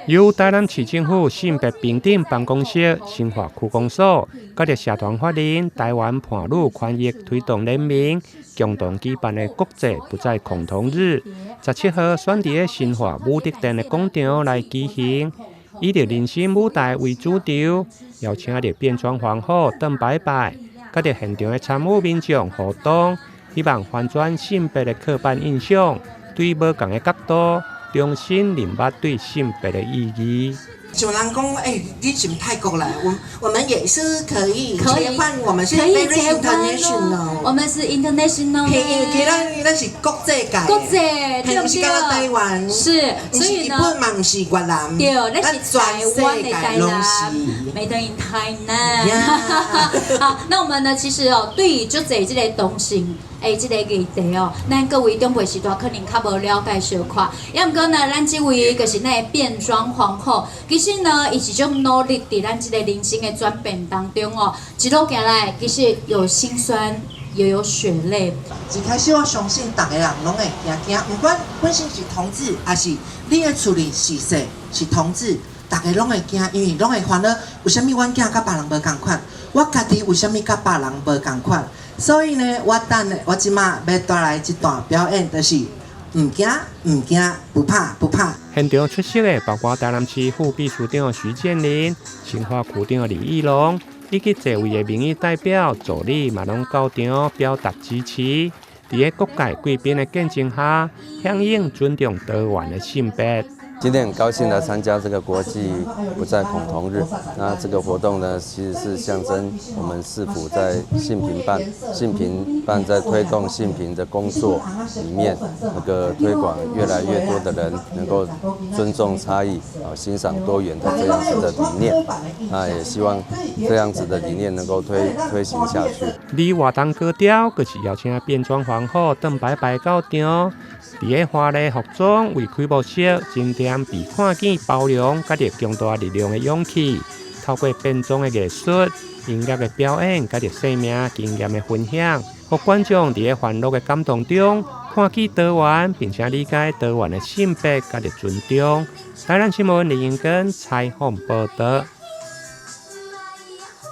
由台南市政府性別平等辦公室、新華區公所、甲啲社團法人台灣伴侶權益推動聯盟共同舉辦的國際不再恐同日，17號選佇新華武德殿的廣場來舉行，以着人生舞台為主題，邀請着變裝皇後鄧白白，甲啲現場的參與民眾互動，希望翻轉性別的刻板印象，對無同的角度。重新認識對性別的意義。有人講，你是泰國來，我們也是可以切換，我們是 very international，我們是 international， 那是國際界，國際，對不對？台灣是，所以呢，日本嘛是越南，對，那是台灣的台南，Made in 台南。好，那我們呢，其實對於就這個同性。這個議題咱各位長輩時代可能較無了解小可，也毋過呢，咱這位就是那個變裝皇後，其實呢，伊是種努力佇咱這個人生的轉變當中一路行來，其實有辛酸，也有血淚。一開始我相信，大家人攏會驚，不管本身是同志，還是你的處理是誰是同志，大家攏會驚，因為攏會煩惱，為什麼阮囝甲別人無共款？我家己為什麼甲別人無共款？所以呢，我即馬要帶來一段表演，就是唔驚，不怕。現場出席的包括台南市副秘書長徐建林、新華區長李義龍，以及多位的民意代表助理嘛攏到場表達支持。在各界貴賓的見證下，響應尊重多元的性別。今天很高興來參加這個國際不再恐同日。那這個活動呢，其實是象徵我們市府在性平辦在推動性平的工作裡面，那個推廣越來越多的人能夠尊重差異，欣賞多元的這樣子的理念。那也希望這樣子的理念能夠推行下去。你活動高調，閣是邀請變裝皇後鄧白白到場。在個華麗服裝為開幕式增添被看見、包容、甲着強大力量的勇氣。透過變裝的藝術、音樂的表演，甲着生命經驗的分享，讓觀眾在個歡樂的感動中，看見多元，並且理解多元的性別，甲着尊重。台南新聞李英根採訪報道。